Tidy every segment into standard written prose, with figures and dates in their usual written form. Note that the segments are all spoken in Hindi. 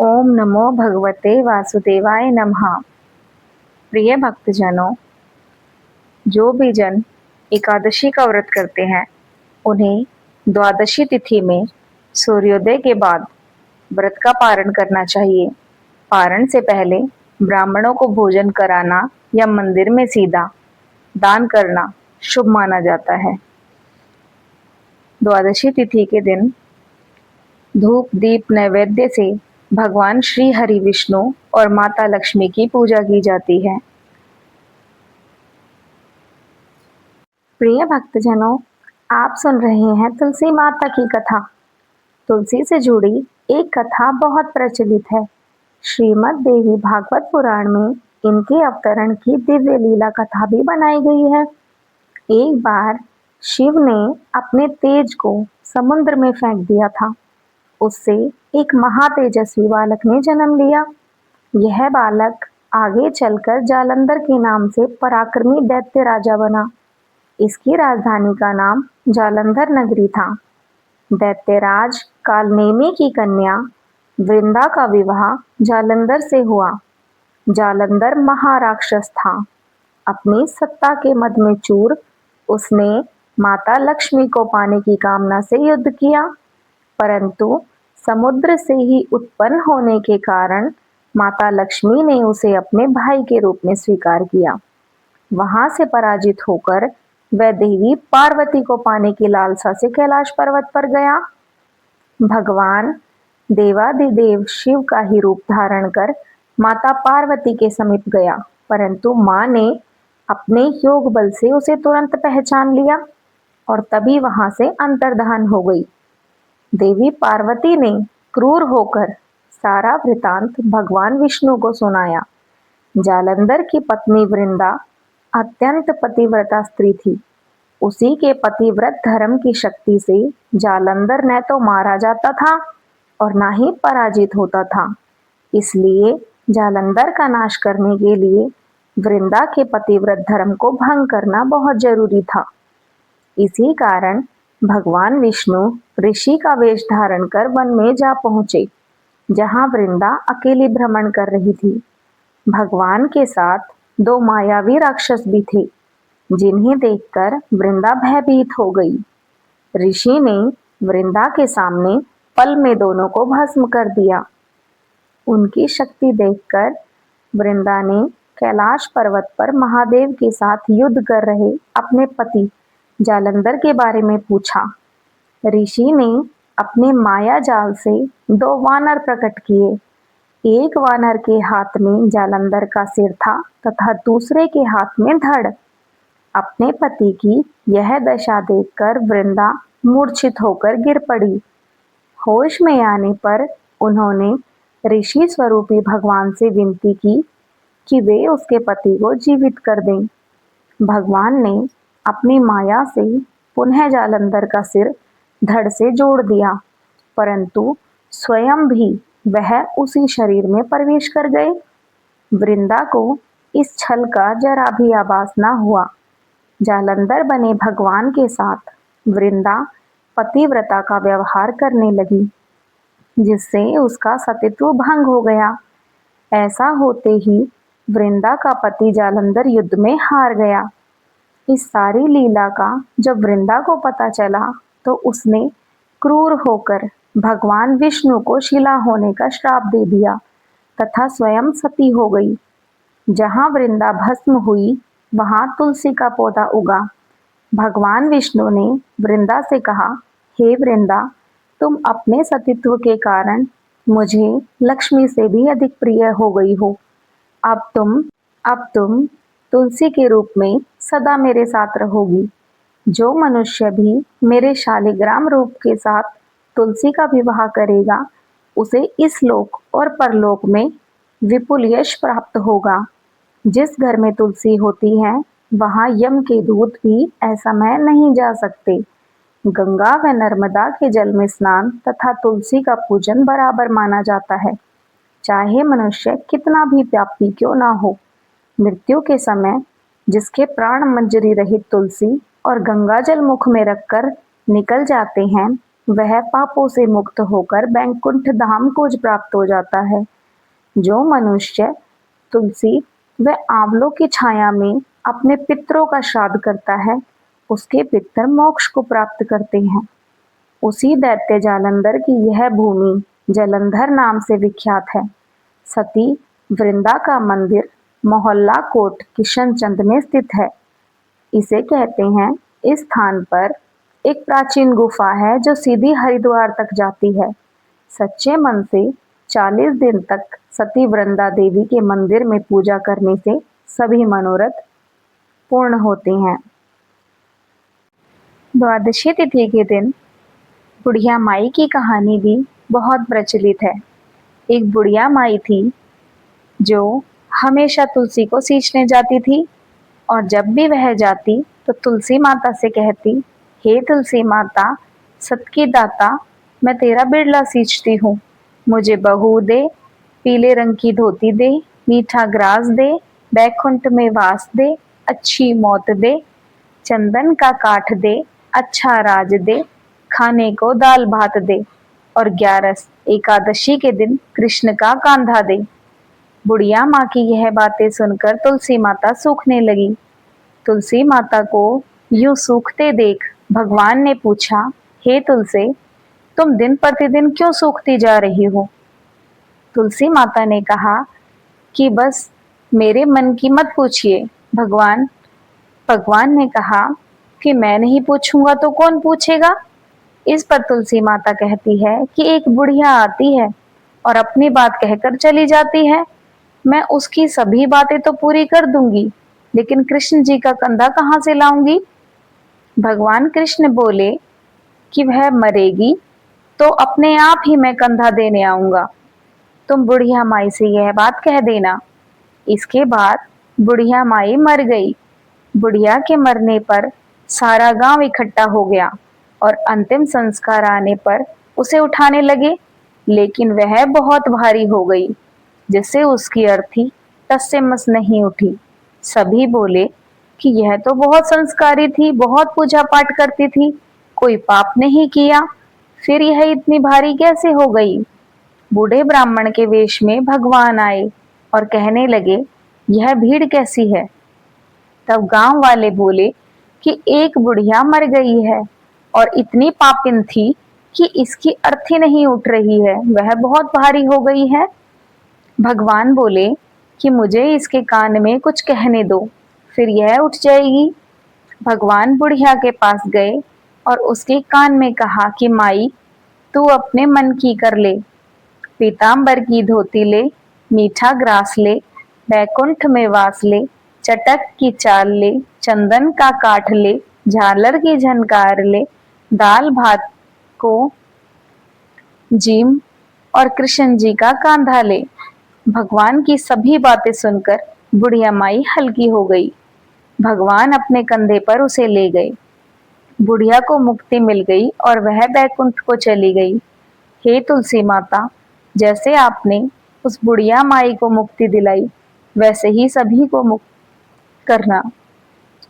ओम नमो भगवते वासुदेवाय नमः। प्रिय भक्तजनों, जो भी जन एकादशी का व्रत करते हैं उन्हें द्वादशी तिथि में सूर्योदय के बाद व्रत का पारण करना चाहिए। पारण से पहले ब्राह्मणों को भोजन कराना या मंदिर में सीधा दान करना शुभ माना जाता है। द्वादशी तिथि के दिन धूप दीप नैवेद्य से भगवान श्री हरि विष्णु और माता लक्ष्मी की पूजा की जाती है। प्रिय भक्तजनों, आप सुन रहे हैं तुलसी माता की कथा। तुलसी से जुड़ी एक कथा बहुत प्रचलित है। श्रीमद् देवी भागवत पुराण में इनके अवतरण की दिव्य लीला कथा भी बनाई गई है। एक बार शिव ने अपने तेज को समुद्र में फेंक दिया था। उससे एक महातेजस्वी बालक ने जन्म लिया। यह बालक आगे चलकर जालंधर के नाम से पराक्रमी दैत्य राजा बना। इसकी राजधानी का नाम जालंधर नगरी था। दैत्यराज कालनेमी की कन्या वृंदा का विवाह जालंधर से हुआ। जालंधर महाराक्षस था। अपनी सत्ता के मद में चूर उसने माता लक्ष्मी को पाने की कामना से युद्ध किया, परंतु समुद्र से ही उत्पन्न होने के कारण माता लक्ष्मी ने उसे अपने भाई के रूप में स्वीकार किया। वहां से पराजित होकर वह देवी पार्वती को पाने की लालसा से कैलाश पर्वत पर गया। भगवान देवादिदेव शिव का ही रूप धारण कर माता पार्वती के समीप गया, परंतु मां ने अपने योग बल से उसे तुरंत पहचान लिया और तभी वहां से अंतर्धान हो गई। देवी पार्वती ने क्रूर होकर सारा वृतांत भगवान विष्णु को सुनाया। जालंधर की पत्नी वृंदा अत्यंत पतिव्रता स्त्री थी। उसी के पतिव्रत धर्म की शक्ति से जालंधर न तो मारा जाता था और ना ही पराजित होता था। इसलिए जालंधर का नाश करने के लिए वृंदा के पतिव्रत धर्म को भंग करना बहुत जरूरी था। इसी कारण भगवान विष्णु ऋषि का वेश धारण कर वन में जा पहुंचे, जहां वृंदा अकेली भ्रमण कर रही थी। भगवान के साथ दो मायावी राक्षस भी थे, जिन्हें देखकर वृंदा भयभीत हो गई। ऋषि ने वृंदा के सामने पल में दोनों को भस्म कर दिया। उनकी शक्ति देखकर वृंदा ने कैलाश पर्वत पर महादेव के साथ युद्ध कर रहे अपने पति जालंधर के बारे में पूछा। ऋषि ने अपने माया जाल से दो वानर प्रकट किए। एक वानर के हाथ में जालंधर का सिर था तथा दूसरे के हाथ में धड़। अपने पति की यह दशा देखकर वृंदा मूर्छित होकर गिर पड़ी। होश में आने पर उन्होंने ऋषि स्वरूपी भगवान से विनती की कि वे उसके पति को जीवित कर दें। भगवान ने अपनी माया से पुनः जालंधर का सिर धड़ से जोड़ दिया, परंतु स्वयं भी वह उसी शरीर में प्रवेश कर गए। वृंदा को इस छल का जरा भी आभास न हुआ। जालंधर बने भगवान के साथ वृंदा पतिव्रता का व्यवहार करने लगी, जिससे उसका सतीत्व भंग हो गया। ऐसा होते ही वृंदा का पति जालंधर युद्ध में हार गया। इस सारी लीला का जब वृंदा को पता चला तो उसने क्रूर होकर भगवान विष्णु को शिला होने का श्राप दे दिया तथा स्वयं सती हो गई। जहां वृंदा भस्म हुई वहां तुलसी का पौधा उगा। भगवान विष्णु ने वृंदा से कहा, हे वृंदा, तुम अपने सतीत्व के कारण मुझे लक्ष्मी से भी अधिक प्रिय हो गई हो। अब तुम तुलसी के रूप में सदा मेरे साथ रहोगी। जो मनुष्य भी मेरे शालिग्राम रूप के साथ तुलसी का विवाह करेगा, उसे इस लोक और परलोक में विपुल यश प्राप्त होगा। जिस घर में तुलसी होती है वहां यम के दूत भी असमय नहीं जा सकते। गंगा व नर्मदा के जल में स्नान तथा तुलसी का पूजन बराबर माना जाता है, चाहे मनुष्य कितना भी पापी क्यों ना हो। मृत्यु के समय जिसके प्राण मंजरी रहित तुलसी और गंगा जल मुख में रखकर निकल जाते हैं, वह पापों से मुक्त होकर बैकुंठ धाम को प्राप्त हो जाता है। जो मनुष्य तुलसी व आंवलों की छाया में अपने पितरों का श्राद्ध करता है, उसके पितर मोक्ष को प्राप्त करते हैं। उसी दैत्य जालंधर की यह भूमि जलंधर नाम से विख्यात है। सती वृंदा का मंदिर मोहल्ला कोट किशनचंद में स्थित है। इसे कहते हैं, इस स्थान पर एक प्राचीन गुफा है जो सीधी हरिद्वार तक जाती है। सच्चे मन से 40 दिन तक सती वृंदा देवी के मंदिर में पूजा करने से सभी मनोरथ पूर्ण होते हैं। द्वादशी तिथि के दिन बुढ़िया माई की कहानी भी बहुत प्रचलित है। एक बुढ़िया माई थी जो हमेशा तुलसी को सींचने जाती थी, और जब भी वह जाती तो तुलसी माता से कहती, हे तुलसी माता, सत की दाता, मैं तेरा बिरला सींचती हूँ, मुझे बहू दे, पीले रंग की धोती दे, मीठा ग्रास दे, बैकुंठ में वास दे, अच्छी मौत दे, चंदन का काठ दे, अच्छा राज दे, खाने को दाल भात दे, और 11 एकादशी के दिन कृष्ण का कांधा दे। बुढ़िया माँ की यह बातें सुनकर तुलसी माता सूखने लगी। तुलसी माता को यूं सूखते देख भगवान ने पूछा, हे तुलसी, तुम दिन प्रतिदिन क्यों सूखती जा रही हो? तुलसी माता ने कहा कि बस मेरे मन की मत पूछिए भगवान। भगवान ने कहा कि मैं नहीं पूछूंगा तो कौन पूछेगा? इस पर तुलसी माता कहती है कि एक बुढ़िया आती है और अपनी बात कहकर चली जाती है। मैं उसकी सभी बातें तो पूरी कर दूंगी, लेकिन कृष्ण जी का कंधा कहाँ से लाऊंगी? भगवान कृष्ण बोले कि वह मरेगी तो अपने आप ही मैं कंधा देने आऊंगा। तुम बुढ़िया माई से यह बात कह देना। इसके बाद बुढ़िया माई मर गई। बुढ़िया के मरने पर सारा गांव इकट्ठा हो गया और अंतिम संस्कार आने पर उसे उठाने लगे, लेकिन वह बहुत भारी हो गई, जिससे उसकी अर्थी टस से मस नहीं उठी। सभी बोले कि यह तो बहुत संस्कारी थी, बहुत पूजा पाठ करती थी, कोई पाप नहीं किया, फिर यह इतनी भारी कैसे हो गई? बूढ़े ब्राह्मण के वेश में भगवान आए और कहने लगे, यह भीड़ कैसी है? तब गांव वाले बोले कि एक बुढ़िया मर गई है और इतनी पापिन थी कि इसकी अर्थी नहीं उठ रही है, वह बहुत भारी हो गई है। भगवान बोले कि मुझे इसके कान में कुछ कहने दो, फिर यह उठ जाएगी। भगवान बुढ़िया के पास गए और उसके कान में कहा कि माई, तू अपने मन की कर ले, पीतांबर की धोती ले, मीठा ग्रास ले, बैकुंठ में वास ले, चटक की चाल ले, चंदन का काठ ले, झालर की झनकार ले, दाल भात को जीम और कृष्ण जी का कांधा ले। भगवान की सभी बातें सुनकर बुढ़िया माई हल्की हो गई। भगवान अपने कंधे पर उसे ले गए। बुढ़िया को मुक्ति मिल गई और वह बैकुंठ को चली गई। हे तुलसी माता, जैसे आपने उस बुढ़िया माई को मुक्ति दिलाई, वैसे ही सभी को मुक्त करना।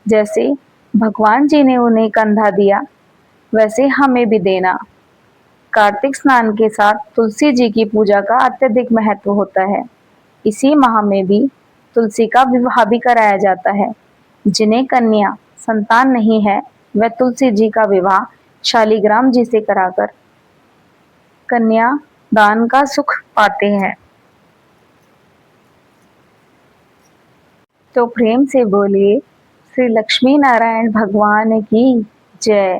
जैसे भगवान जी ने उन्हें कंधा दिया, वैसे हमें भी देना। कार्तिक स्नान के साथ तुलसी जी की पूजा का अत्यधिक महत्व होता है। इसी माह में भी तुलसी का विवाह भी कराया जाता है। जिन्हें कन्या संतान नहीं है, वह तुलसी जी का विवाह शालिग्राम जी से कराकर कन्या दान का सुख पाते हैं। तो प्रेम से बोलिए, श्री लक्ष्मी नारायण भगवान की जय।